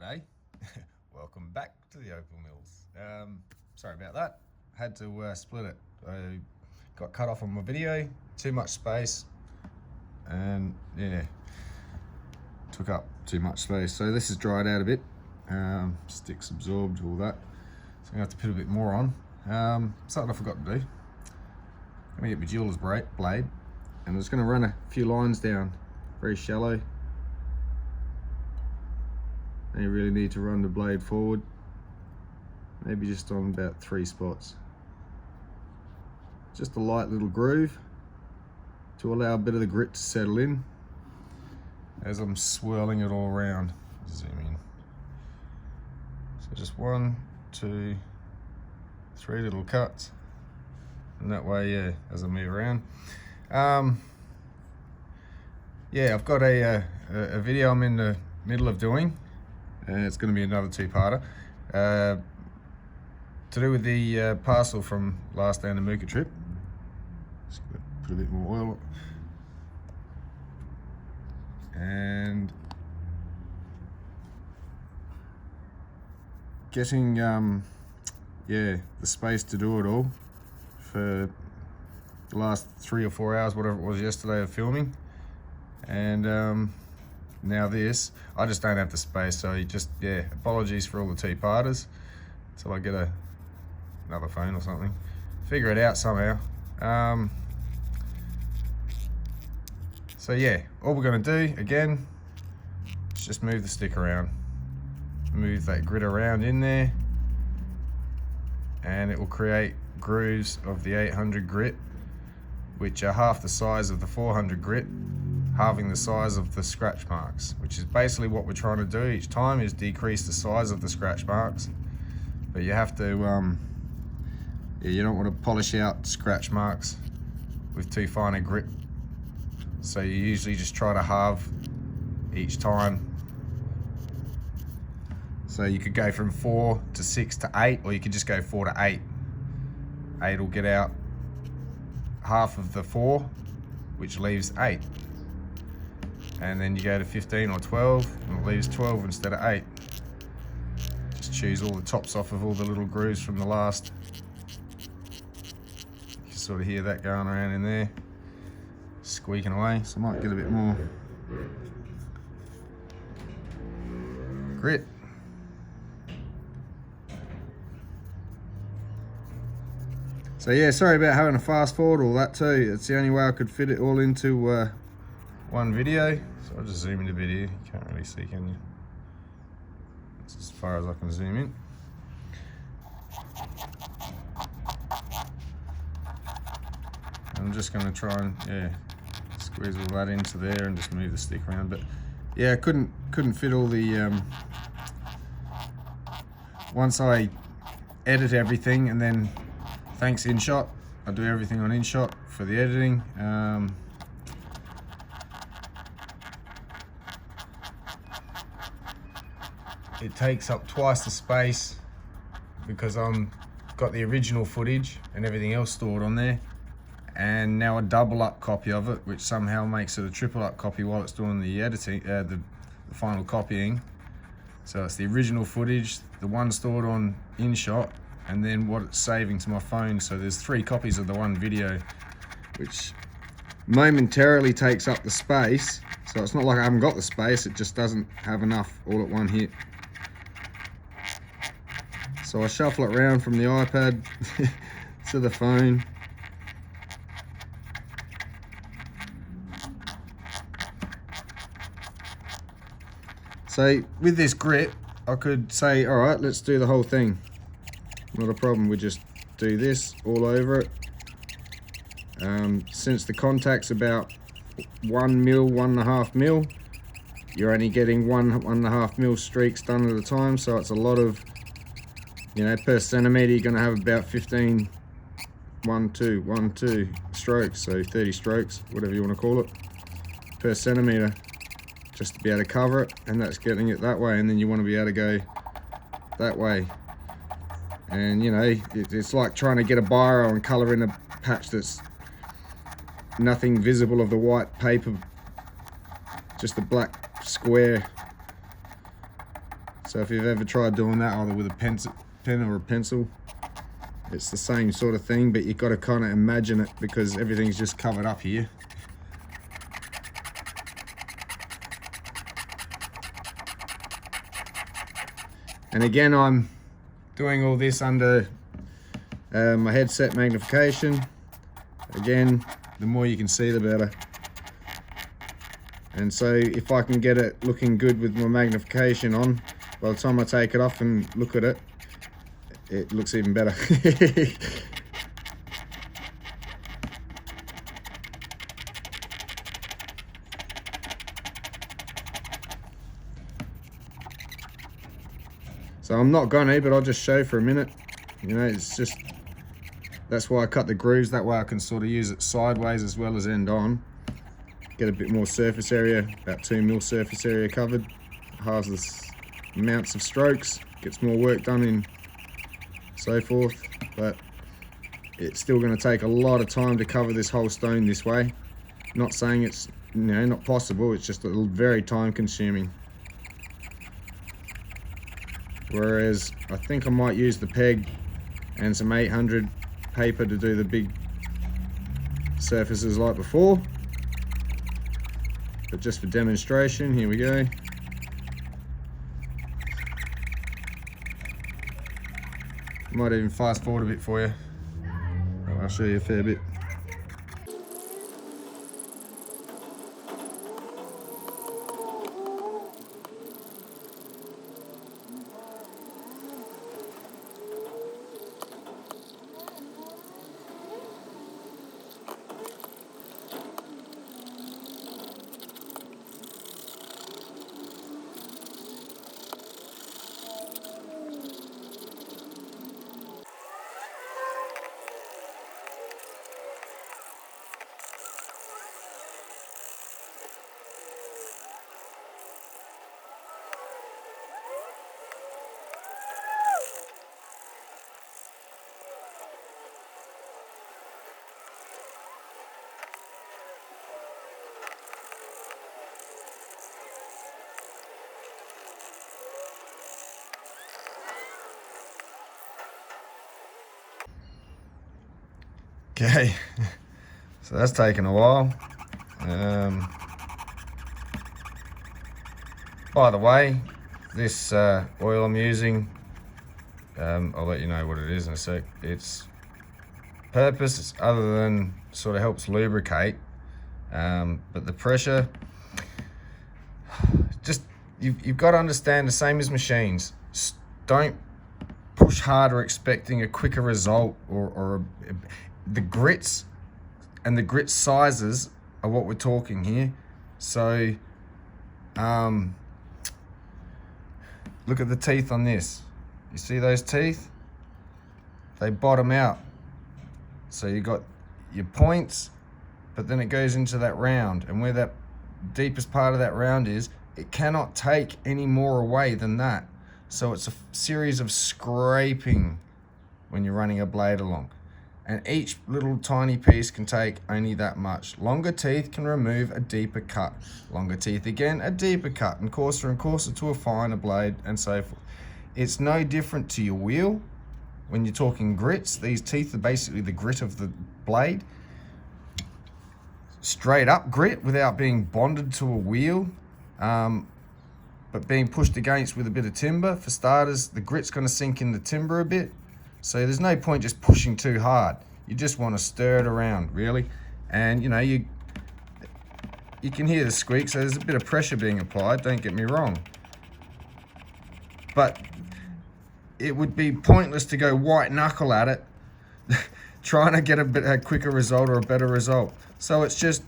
G'day, welcome back to the Opal Mills. Sorry about that, had to split it. I got cut off on my video, too much space, and yeah, took up too much space. So this has dried out a bit, sticks absorbed, all that. So I'm gonna have to put a bit more on. Something I forgot to do. I'm gonna get my jeweler's blade, and I'm just gonna run a few lines down, very shallow. And you really need to run the blade forward, maybe just on about 3 spots. Just a light little groove to allow a bit of the grit to settle in as I'm swirling it all around. Zoom in. So just 1, 2, 3 little cuts, and that way, yeah, as I move around. Yeah, I've got a video I'm in the middle of doing. It's going to be another 2-parter to do with the parcel from last day on the Mooka trip. Just gonna put a bit more oil and getting yeah, the space to do it all for the last 3 or 4 hours, whatever it was yesterday, of filming, and now this, I just don't have the space, so you just, yeah, apologies for all the 2-parters until I get another phone or something. Figure it out somehow. So yeah, all we're gonna do, again, is just move the stick around. Move that grit around in there, and it will create grooves of the 800 grit, which are half the size of the 400 grit, halving the size of the scratch marks, which is basically what we're trying to do each time, is decrease the size of the scratch marks. But you have to, yeah, you don't want to polish out scratch marks with too fine a grip. So you usually just try to halve each time. So you could go from 4 to 6 to 8, or you could just go 4 to 8. 8 will get out half of the 4, which leaves 8. And then you go to 15 or 12, and it leaves 12 instead of 8. Just choose all the tops off of all the little grooves from the last. You can sort of hear that going around in there, squeaking away, so I might get a bit more grit. So yeah, sorry about having to fast forward all that too. It's the only way I could fit it all into one video. So I'll just zoom in a bit here. You can't really see, can you? That's as far as I can zoom in. I'm just going to try and, yeah, squeeze all that into there and just move the stick around. But yeah, I couldn't fit all the once I edit everything, and then thanks InShot, I do everything on InShot for the editing. It takes up twice the space because I'm got the original footage and everything else stored on there, and now a double up copy of it, which somehow makes it a triple up copy while it's doing the editing, the final copying. So it's the original footage, the one stored on InShot, and then what it's saving to my phone. So there's 3 copies of the one video, which momentarily takes up the space. So it's not like I haven't got the space, it just doesn't have enough all at one hit. So I shuffle it around from the iPad to the phone. So with this grit, I could say, all right, let's do the whole thing. Not a problem, we just do this all over it. Since the contact's about 1 mil, 1.5 mil, you're only getting 1.5 mil streaks done at a time, so it's a lot of, you know, per centimetre you're going to have about 15 1, 2 strokes, so 30 strokes, whatever you want to call it, per centimetre, just to be able to cover it. And that's getting it that way, and then you want to be able to go that way. And you know, it's like trying to get a biro and colour in a patch that's nothing visible of the white paper, just a black square. So if you've ever tried doing that either with a pen or a pencil, it's the same sort of thing, but you've got to kind of imagine it because everything's just covered up here. And again, I'm doing all this under my headset magnification. Again, the more you can see, the better. And so if I can get it looking good with my magnification on, by the time I take it off and look at it, it looks even better. So I'm not gonna, but I'll just show for a minute. You know, it's just, that's why I cut the grooves, that way I can sort of use it sideways as well as end on. Get a bit more surface area, about 2 mil surface area covered. Halves the amounts of strokes, gets more work done in so forth, but it's still going to take a lot of time to cover this whole stone this way. Not saying it's, you know, not possible, it's just very time consuming. Whereas I think I might use the peg and some 800 paper to do the big surfaces like before. But just for demonstration, here we go. Might even fast forward a bit for you. I'll show you a fair bit. Okay, so that's taken a while. By the way, this oil I'm using, I'll let you know what it is in a sec. Its purpose is other than sort of helps lubricate, but the pressure, just you've got to understand, the same as machines. Don't push harder expecting a quicker result, or the grits and the grit sizes are what we're talking here. So look at the teeth on this. You see those teeth? They bottom out. So you got your points, but then it goes into that round, and where that deepest part of that round is, it cannot take any more away than that. So it's a series of scraping when you're running a blade along. And each little tiny piece can take only that much. Longer teeth can remove a deeper cut. Longer teeth again, a deeper cut, and coarser to a finer blade, and so forth. It's no different to your wheel. When you're talking grits, these teeth are basically the grit of the blade. Straight up grit without being bonded to a wheel, but being pushed against with a bit of timber. For starters, the grit's going to sink in the timber a bit. So there's no point just pushing too hard. You just want to stir it around, really. And you know, you can hear the squeak, so there's a bit of pressure being applied, don't get me wrong. But it would be pointless to go white knuckle at it, trying to get a quicker result or a better result. So it's just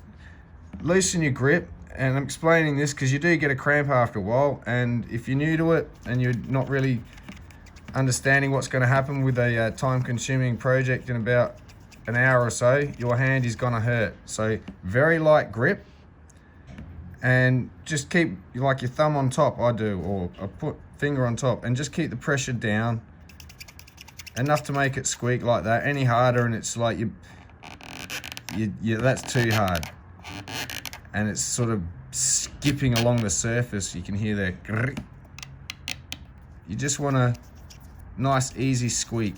loosen your grip. And I'm explaining this because you do get a cramp after a while, and if you're new to it and you're not really understanding what's going to happen with a time-consuming project in about an hour or so, your hand is going to hurt. So very light grip, and just keep like your thumb on top, I do, or I put finger on top, and just keep the pressure down enough to make it squeak like that. Any harder and it's like you that's too hard, and it's sort of skipping along the surface. You can hear that. You just want a nice easy squeak.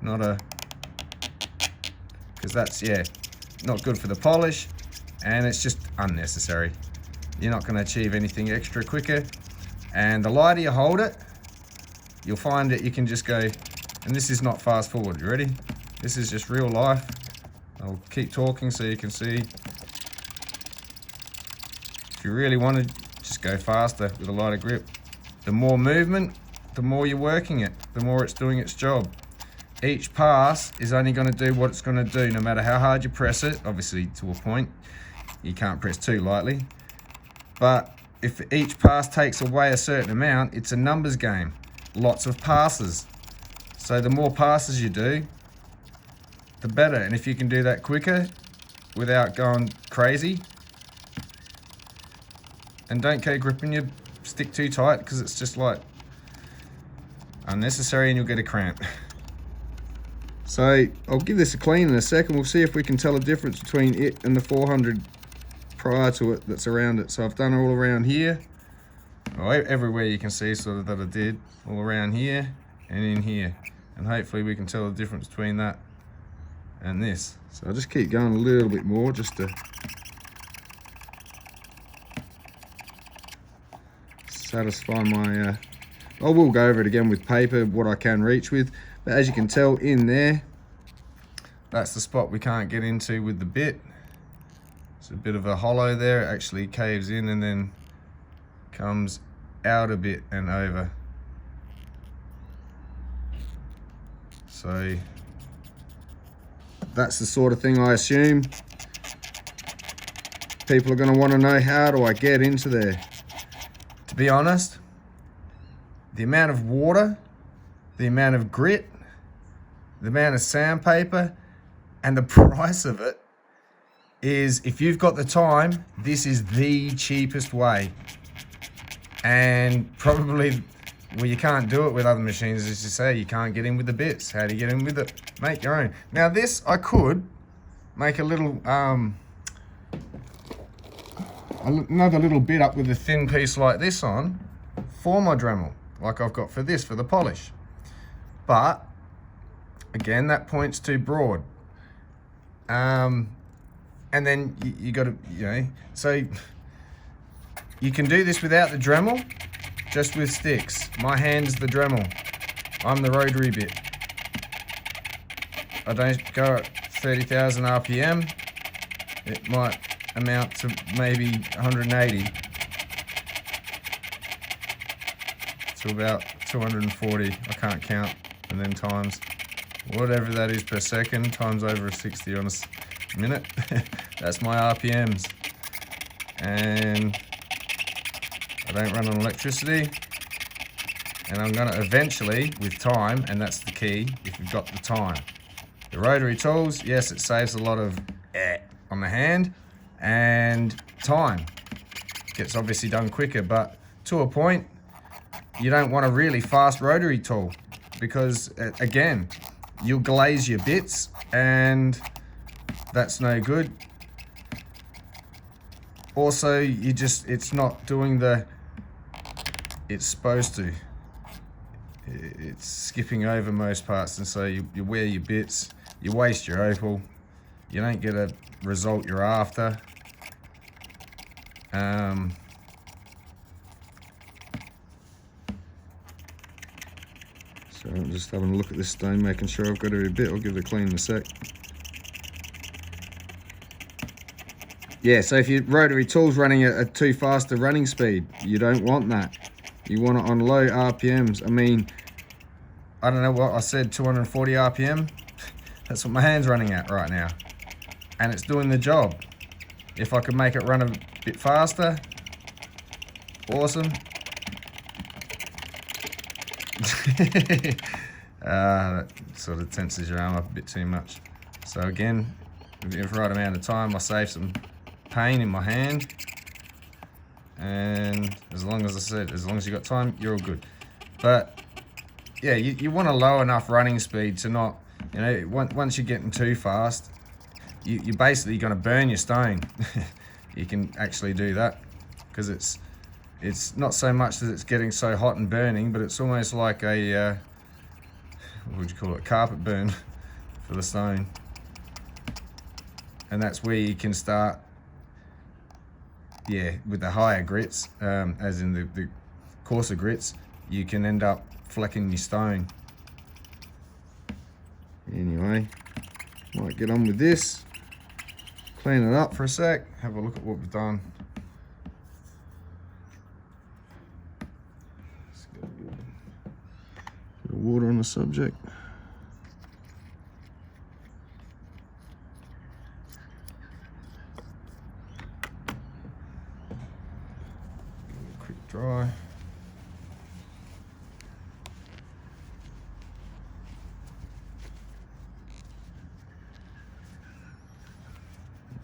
Not a, because that's, yeah, not good for the polish, and it's just unnecessary. You're not going to achieve anything extra quicker. And the lighter you hold it, you'll find that you can just go, and this is not fast forward, you ready? This is just real life. I'll keep talking so you can see. If you really want to, just go faster with a lighter grip. The more movement, the more you're working it, the more it's doing its job. Each pass is only going to do what it's going to do, no matter how hard you press it. Obviously, to a point, you can't press too lightly. But if each pass takes away a certain amount, it's a numbers game. Lots of passes. So the more passes you do, the better. And if you can do that quicker without going crazy, and don't go gripping your stick too tight, because it's just like unnecessary and you'll get a cramp. So I'll give this a clean in a second. We'll see if we can tell a difference between it and the 400 prior to it that's around it. So I've done all around here. Well, everywhere you can see sort of that I did. All around here and in here. And hopefully we can tell the difference between that and this. So I'll just keep going a little bit more just to satisfy my... I will go over it again with paper, what I can reach with. But as you can tell in there, that's the spot we can't get into with the bit. It's a bit of a hollow there. It actually caves in and then comes out a bit and over. So that's the sort of thing I assume people are going to want to know, how do I get into there? To be honest, the amount of water, the amount of grit, the amount of sandpaper, and the price of it is, if you've got the time, this is the cheapest way. And probably, well, you can't do it with other machines, as you say, you can't get in with the bits. How do you get in with it? Make your own. Now this, I could make a little, another little bit up with a thin piece like this on for my Dremel, like I've got for this, for the polish. But again, that point's too broad. And then you got to, you know, so you can do this without the Dremel, just with sticks. My hand's the Dremel. I'm the rotary bit. I don't go at 30,000 RPM. It might amount to maybe 180 to about 240. I can't count. And then times whatever that is per second, times over a 60 on a minute. That's my RPMs. And I don't run on electricity. And I'm gonna eventually, with time, and that's the key, if you've got the time. The rotary tools, yes, it saves a lot of on the hand, and time. Gets obviously done quicker, but to a point, you don't want a really fast rotary tool, because again, you'll glaze your bits, and that's no good. Also, it's not doing the, it's supposed to. It's skipping over most parts, and so you wear your bits, you waste your opal, you don't get a result you're after. So I'm just having a look at this stone, making sure I've got every bit. I'll give it a clean in a sec. Yeah, so if your rotary tool's running at a too fast a running speed, you don't want that. You want it on low RPMs. I mean, I don't know what I said, 240 RPM. That's what my hand's running at right now. And it's doing the job. If I could make it run a bit faster, awesome. That sort of tenses your arm up a bit too much. So again, with the right amount of time, I save some pain in my hand. And as long as I said, as long as you got time, you're all good. But yeah, you want a low enough running speed to not, you know, once you're getting too fast, you're basically going to burn your stone. You can actually do that, because it's it's not so much that it's getting so hot and burning, but it's almost like a, what would you call it, carpet burn for the stone. And that's where you can start, yeah, with the higher grits, as in the coarser grits, you can end up flecking your stone. Anyway, might get on with this, clean it up for a sec, have a look at what we've done. Let's get a bit of water on the subject. Quick dry.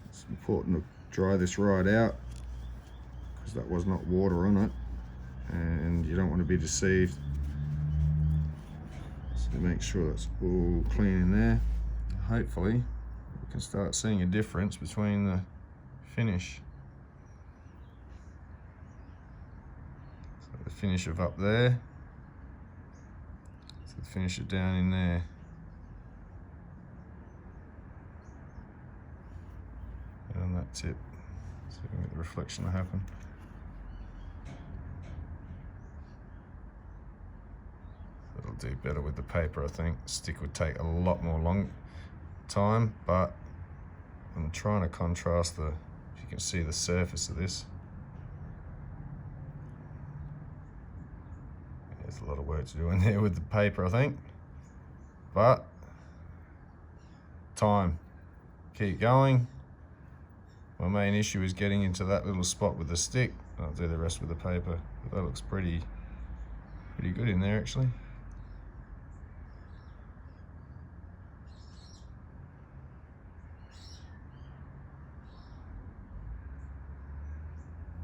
It's important to dry this right out because that was not water on it, and you don't want to be deceived. So make sure it's all clean in there. Hopefully we can start seeing a difference between the finish. So the finish of up there to the finish of down in there. And on that tip, so we can get the reflection to happen. It'll do better with the paper, I think. Stick would take a lot more long time, but I'm trying to contrast the, if you can see the surface of this. There's a lot of work to do in there with the paper, I think. But time, keep going. My main issue is getting into that little spot with the stick. I'll do the rest with the paper. But that looks pretty good in there actually.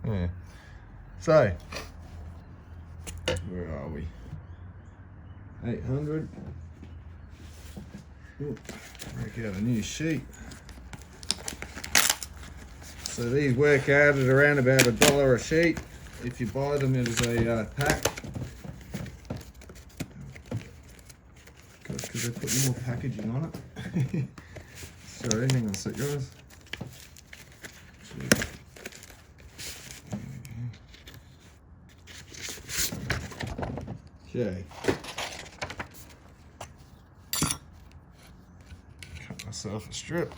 Yeah. So, where are we? 800. Ooh, break out a new sheet. So these work out at around about $1 a sheet if you buy them as a pack. Because they put more packaging on it. Sorry, hang on a sec, guys. Okay. Cut myself a strip.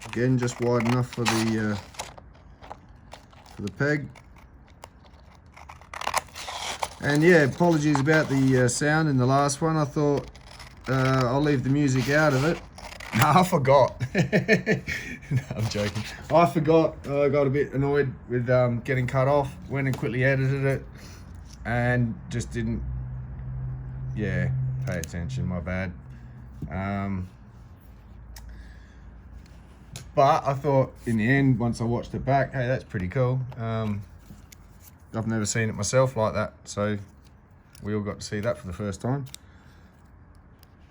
Again, just wide enough for the peg. And yeah, apologies about the sound in the last one. I thought I'll leave the music out of it. No, I forgot. No, I'm joking. I forgot. I got a bit annoyed with getting cut off. Went and quickly edited it and just didn't, yeah, pay attention. My bad. But I thought in the end, once I watched it back, hey, that's pretty cool. I've never seen it myself like that, so we all got to see that for the first time.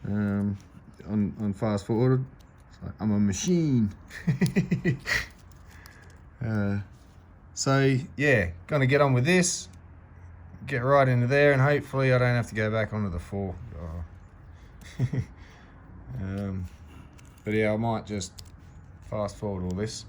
On fast forward, like, I'm a machine. So yeah, gonna get on with this, get right into there, and hopefully I don't have to go back onto the 4. Oh. But yeah, I might just fast forward all this.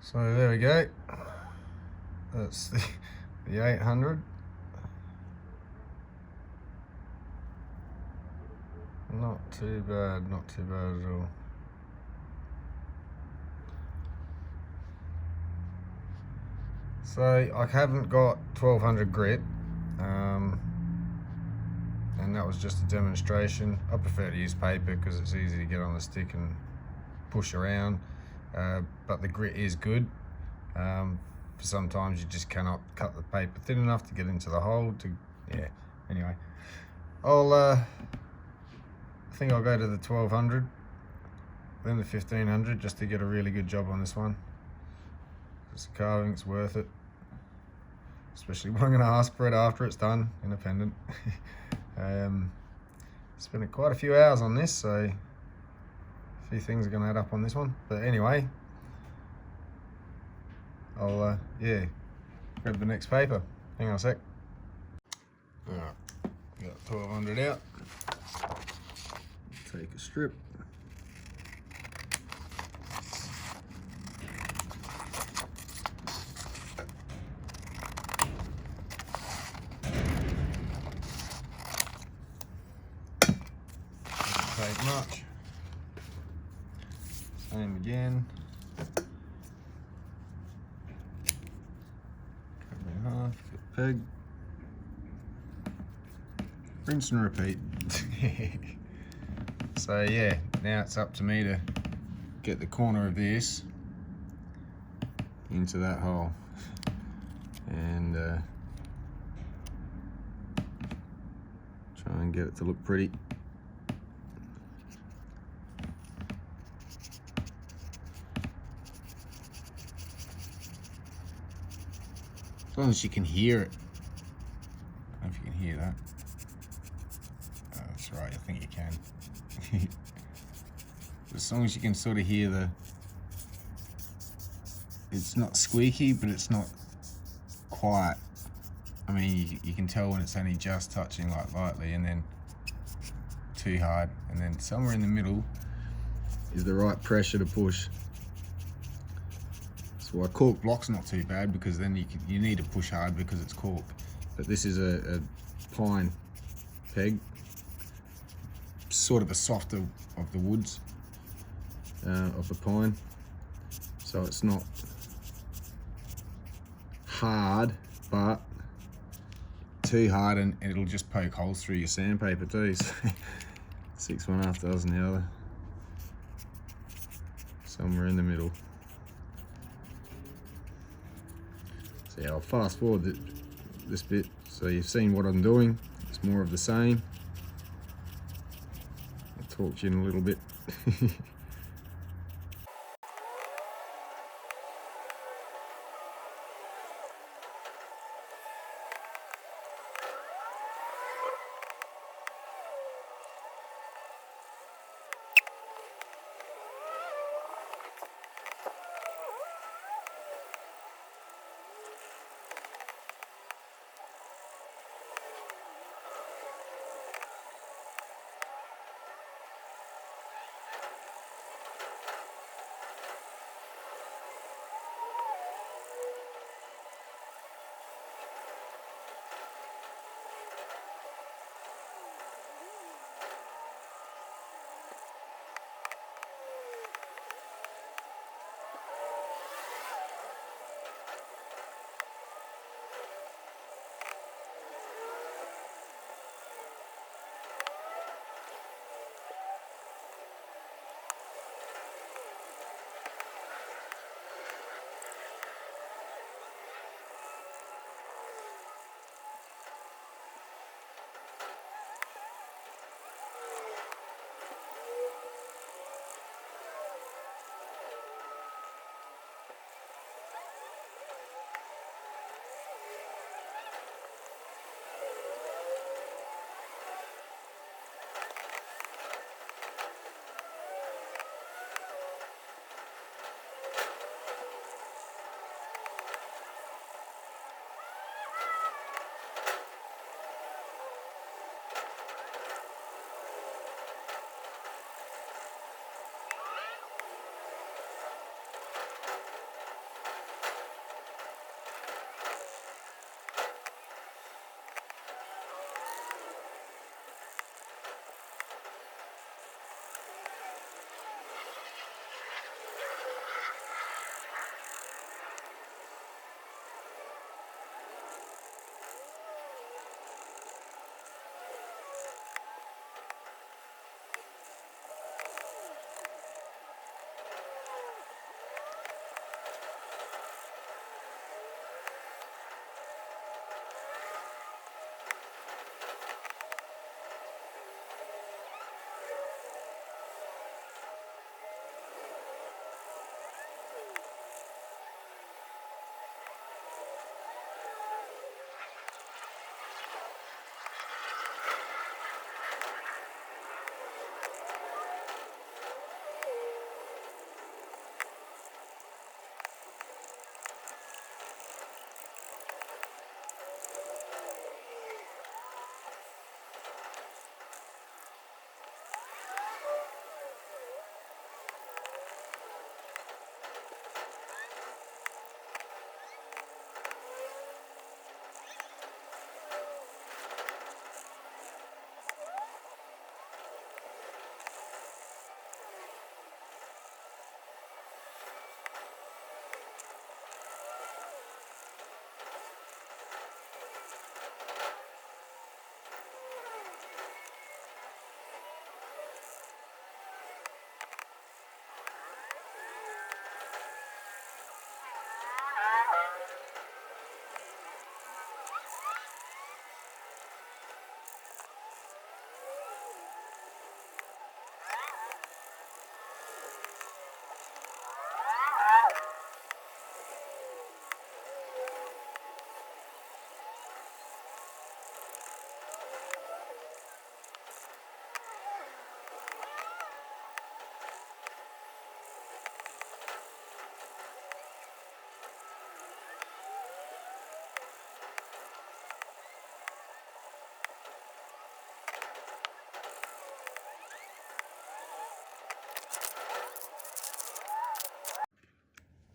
So there we go. That's the 800. Not too bad, not too bad at all. So I haven't got 1200 grit, and that was just a demonstration. I prefer to use paper because it's easy to get on the stick and push around, but the grit is good. Sometimes you just cannot cut the paper thin enough to get into the hole yeah, anyway. I think I'll go to the 1200, then the 1500, just to get a really good job on this one. It's carving, it's worth it. Especially when I'm going to ask for it after it's done, independent. Spent quite a few hours on this, so a few things are going to add up on this one. But anyway, I'll yeah, grab the next paper. Hang on a sec. Alright, got 1200 out. Take a strip. Doesn't take much. Same again. Cut it in half, get the peg. Rinse and repeat. So yeah, now it's up to me to get the corner of this into that hole and try and get it to look pretty. As long as you can hear it. I don't know if you can hear that. Oh, that's right, I think you can. As long as you can sort of hear it's not squeaky, but it's not quiet. I mean, you can tell when it's only just touching, like lightly, and then too hard, and then somewhere in the middle is the right pressure to push. So a cork block's not too bad, because then you need to push hard because it's cork. But this is a pine peg, sort of a softer of the woods, of the pine. so it's not hard, but too hard and it'll just poke holes through your sandpaper too. So 6 one half dozen the other, somewhere in the middle. So yeah, I'll fast forward this bit so you've seen what I'm doing. It's more of the same. I'll talk to you in a little bit.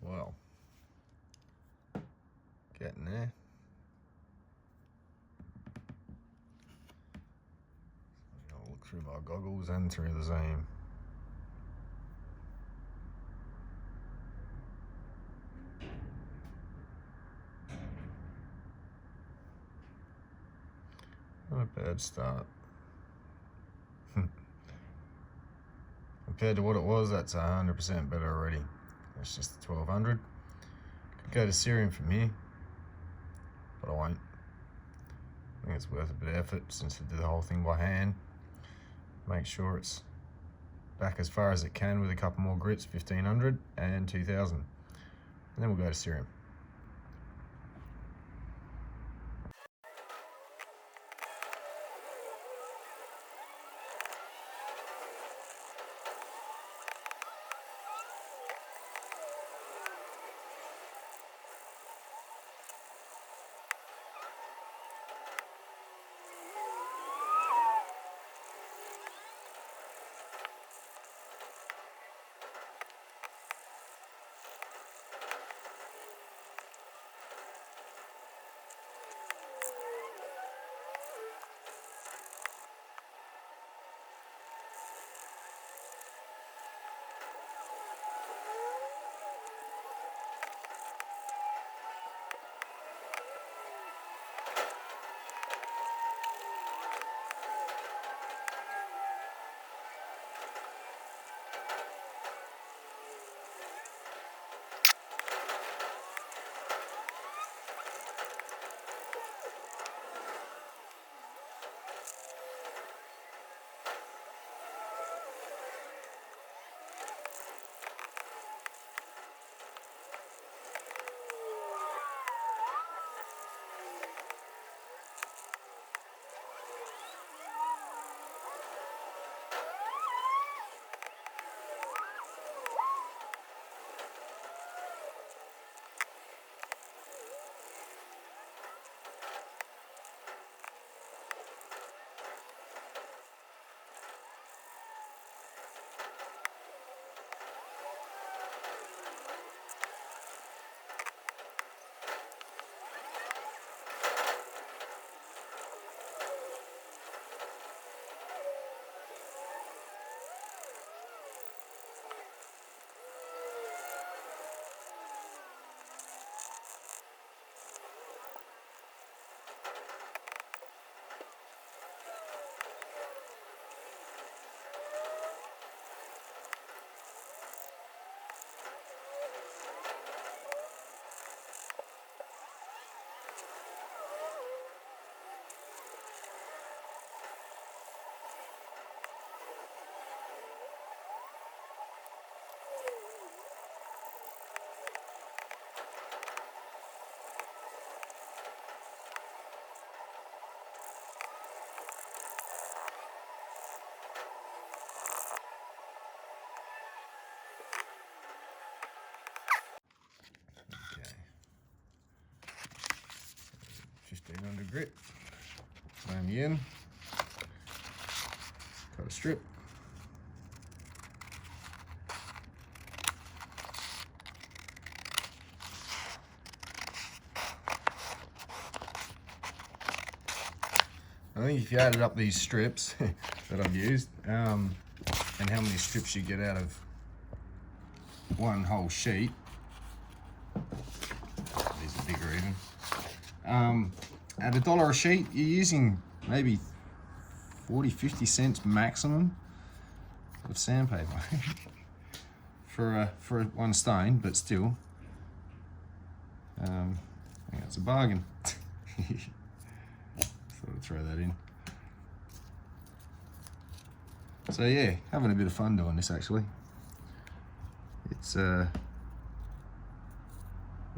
Well, getting there. I'll look through my goggles and through the zoom. Bad start. Compared to what it was, that's 100% better already. It's just the 1200. Could go to Syrian from here, but I won't. I think it's worth a bit of effort since I did the whole thing by hand. Make sure it's back as far as it can with a couple more grits, 1500 and 2000. And then we'll go to Syrian. Okay. 1500 grit. Slam the end. Cut a strip. I think if you added up these strips that I've used, and how many strips you get out of one whole sheet, these are bigger even, at $1 a sheet, you're using maybe 40-50 cents maximum of sandpaper for one stone, but still, I think it's a bargain. Thought I'd throw that in. So yeah, having a bit of fun doing this actually. It's what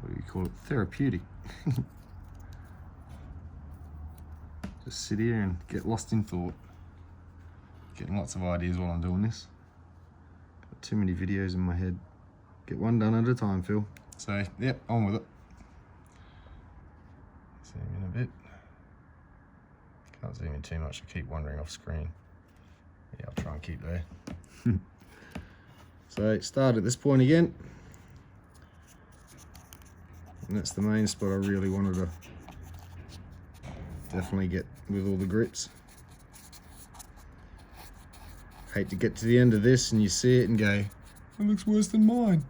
do you call it? Therapeutic. Just sit here and get lost in thought. Getting lots of ideas while I'm doing this. Got too many videos in my head. Get one done at a time, Phil. So yep, on with it. See you in a bit. Can't zoom in too much, I keep wandering off screen. Yeah, I'll try and keep there. So start at this point again. And that's the main spot I really wanted to definitely get with all the grits. Hate to get to the end of this and you see it and go, it looks worse than mine.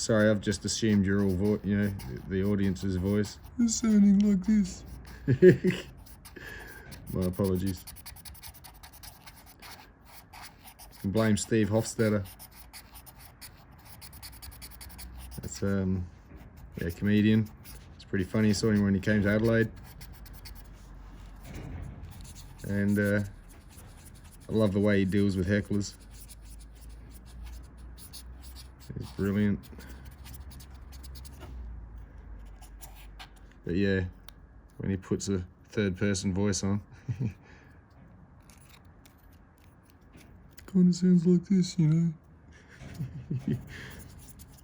Sorry, I've just assumed you're all, the audience's voice. It's sounding like this. My apologies. You can blame Steve Hofstetter. That's yeah, comedian. It's pretty funny. I saw him when he came to Adelaide, and I love the way he deals with hecklers. He's brilliant. But yeah, when he puts a third-person voice on, kind of sounds like this, you know.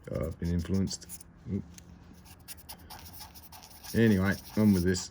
Oh, I've been influenced. Oop. Anyway, on with this.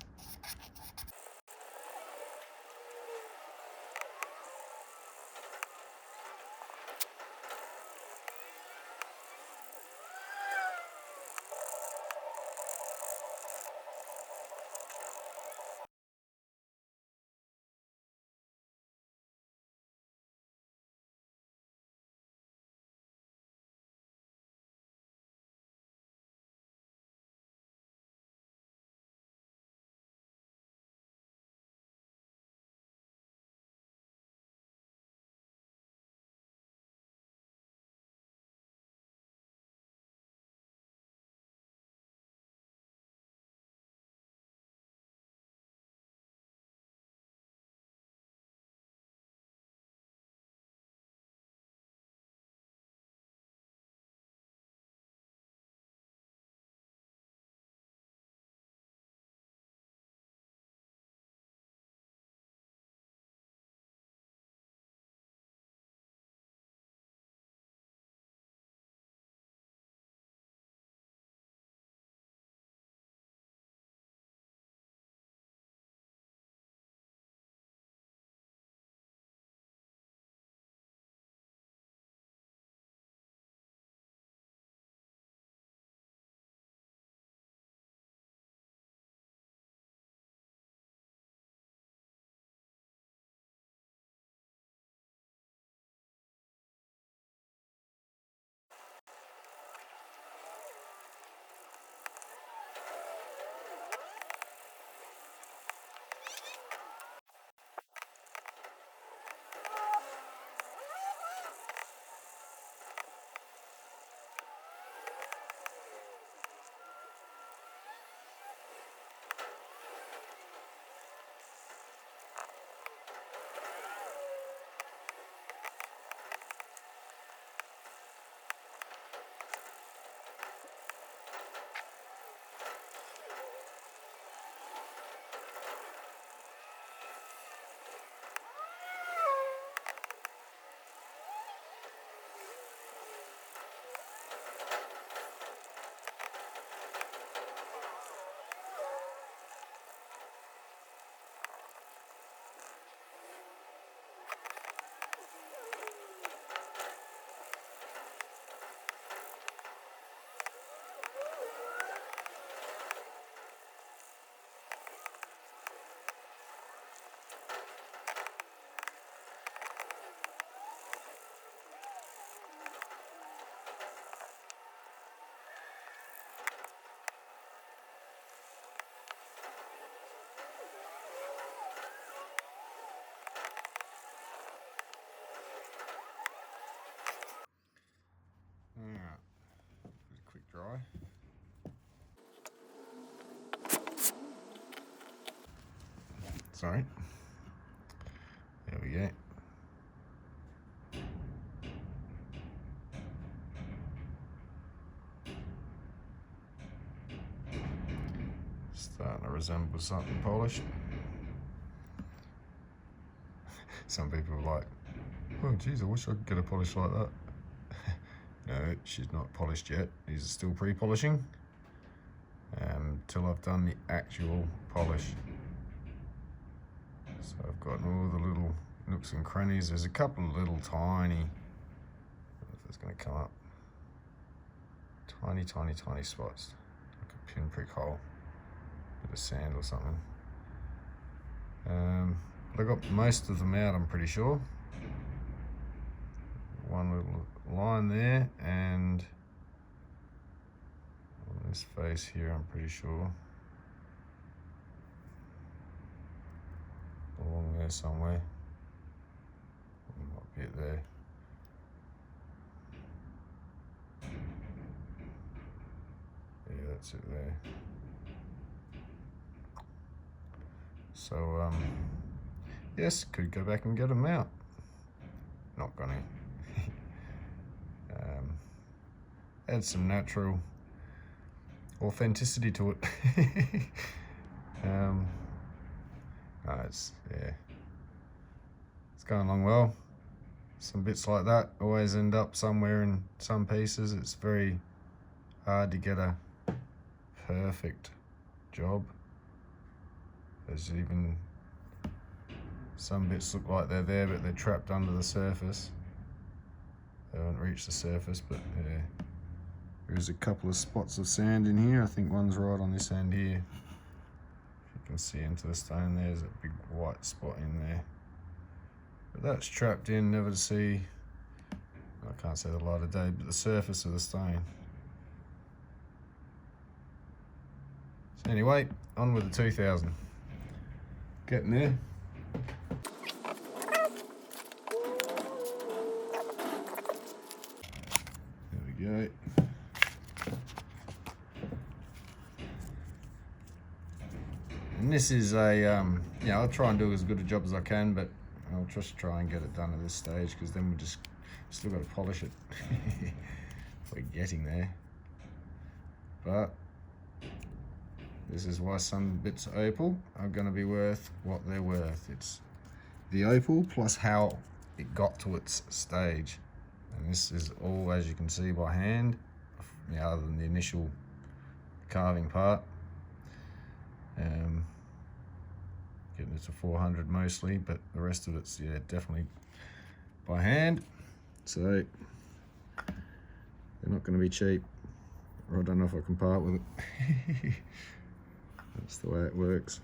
Alright, quick dry. Sorry. There we go. Starting to resemble something polished. Some people are like, oh geez, I wish I could get a polish like that. No, she's not polished yet. These are still pre-polishing until I've done the actual polish. So I've got all the little nooks and crannies. There's a couple of little tiny, I don't know if it's going to come up, tiny spots, like a pinprick hole with a sand or something. But I got most of them out, I'm pretty sure. One little line there, and this face here, I'm pretty sure. Along there somewhere. Might be it there. Yeah, that's it there. So, yes, could go back and get them out. Not gonna. Add some natural authenticity to it. It's going along well. Some bits like that always end up somewhere in some pieces. It's very hard to get a perfect job. There's even some bits look like they're there, but they're trapped under the surface. They haven't reached the surface, but yeah. There's a couple of spots of sand in here. I think one's right on this end here. If you can see into the stone, there's a big white spot in there. But that's trapped in, never to see, I can't say the light of day, but the surface of the stone. So anyway, on with the 2000. Getting there. There we go. And this is a, I'll try and do as good a job as I can, but I'll just try and get it done at this stage, because then we just still got to polish it. We're getting there. But this is why some bits of opal are going to be worth what they're worth. It's the opal plus how it got to its stage. And this is all, as you can see, by hand, other than the initial carving part. Getting it to 400 mostly, but the rest of it's, definitely by hand. So they're not going to be cheap, or I don't know if I can part with it. That's the way it works.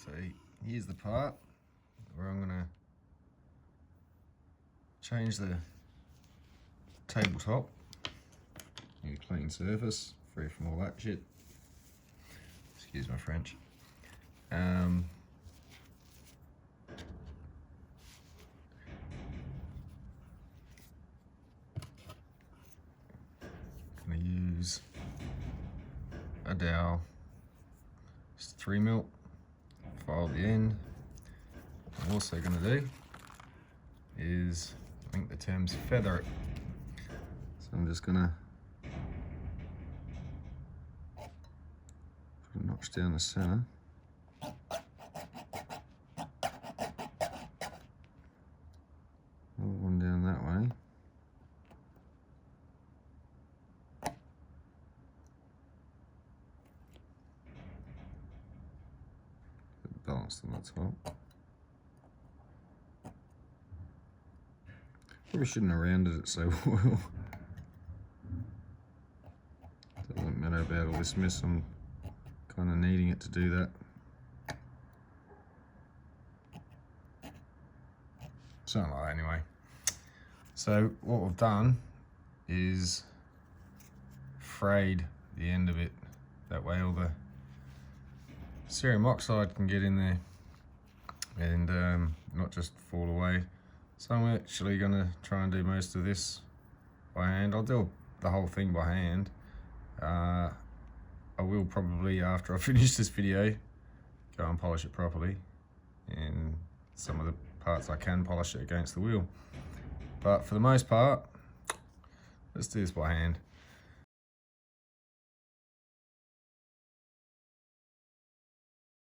So here's the part where I'm gonna change the tabletop. New clean surface, free from all that shit. Excuse my French. Gonna use a dowel, just 3mm, fold the end. What I'm also gonna do is, I think the term's feather it. So I'm just gonna put a notch down the center. Another one down that way. Balanced on the top. Probably shouldn't have rounded it so well. Doesn't matter about all this mess, I'm kind of needing it to do that. Something like that anyway. So what we've done is frayed the end of it. That way all the cerium oxide can get in there and not just fall away. So I'm actually going to try and do most of this by hand. I'll do the whole thing by hand. I will probably, after I finish this video, go and polish it properly, and some of the parts I can polish it against the wheel. But for the most part, let's do this by hand.